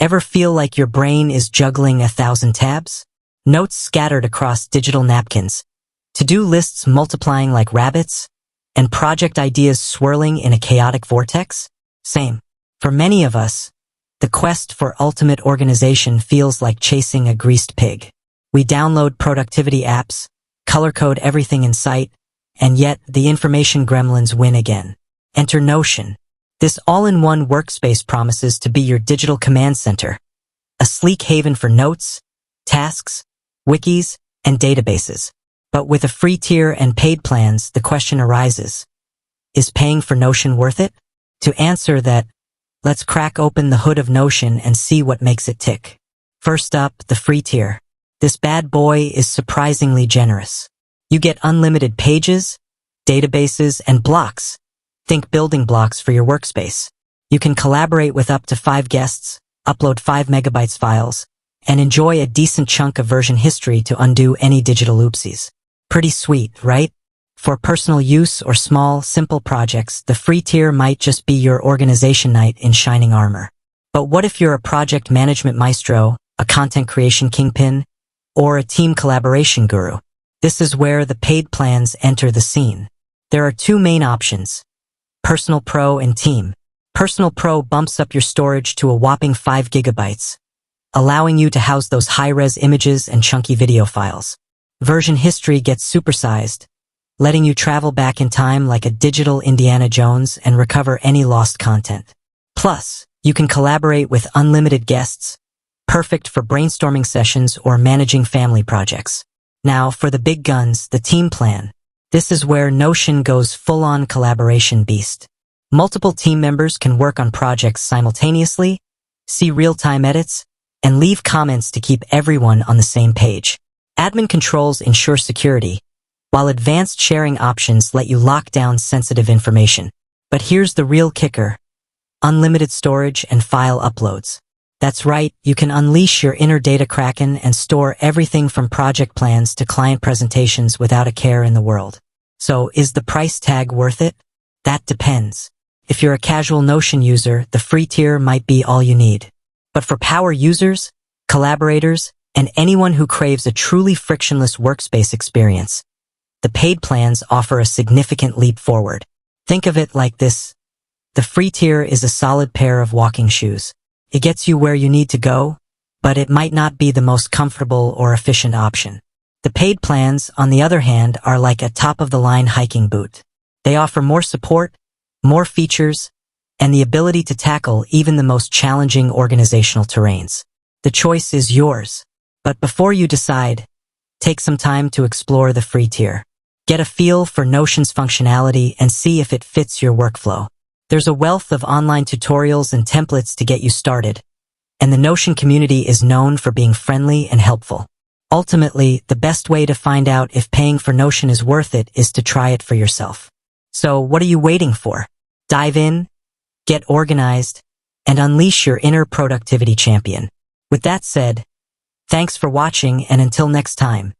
Ever feel like your brain is juggling 1,000 tabs? Notes scattered across digital napkins, to-do lists multiplying like rabbits, and project ideas swirling in a chaotic vortex? Same. For many of us, the quest for ultimate organization feels like chasing a greased pig. We download productivity apps, color-code everything in sight, and yet the information gremlins win again. Enter Notion. This all-in-one workspace promises to be your digital command center, a sleek haven for notes, tasks, wikis, and databases. But with a free tier and paid plans, the question arises, is paying for Notion worth it? To answer that, let's crack open the hood of Notion and see what makes it tick. First up, the free tier. This bad boy is surprisingly generous. You get unlimited pages, databases, and blocks. Think building blocks for your workspace. You can collaborate with up to 5 guests, upload 5 megabytes files, and enjoy a decent chunk of version history to undo any digital oopsies. Pretty sweet, right? For personal use or small, simple projects, the free tier might just be your organization knight in shining armor. But what if you're a project management maestro, a content creation kingpin, or a team collaboration guru? This is where the paid plans enter the scene. There are 2 main options: Personal Pro and Team. Personal Pro bumps up your storage to a whopping 5 gigabytes, allowing you to house those high-res images and chunky video files. Version history gets supersized, letting you travel back in time like a digital Indiana Jones and recover any lost content. Plus, you can collaborate with unlimited guests, perfect for brainstorming sessions or managing family projects. Now, for the big guns, the Team plan. This is where Notion goes full-on collaboration beast. Multiple team members can work on projects simultaneously, see real-time edits, and leave comments to keep everyone on the same page. Admin controls ensure security, while advanced sharing options let you lock down sensitive information. But here's the real kicker: unlimited storage and file uploads. That's right, you can unleash your inner data kraken and store everything from project plans to client presentations without a care in the world. So, is the price tag worth it? That depends. If you're a casual Notion user, the free tier might be all you need. But for power users, collaborators, and anyone who craves a truly frictionless workspace experience, the paid plans offer a significant leap forward. Think of it like this: the free tier is a solid pair of walking shoes. It gets you where you need to go, but it might not be the most comfortable or efficient option. The paid plans, on the other hand, are like a top-of-the-line hiking boot. They offer more support, more features, and the ability to tackle even the most challenging organizational terrains. The choice is yours. But before you decide, take some time to explore the free tier. Get a feel for Notion's functionality and see if it fits your workflow. There's a wealth of online tutorials and templates to get you started, and the Notion community is known for being friendly and helpful. Ultimately, the best way to find out if paying for Notion is worth it is to try it for yourself. So what are you waiting for? Dive in, get organized, and unleash your inner productivity champion. With that said, thanks for watching, and until next time.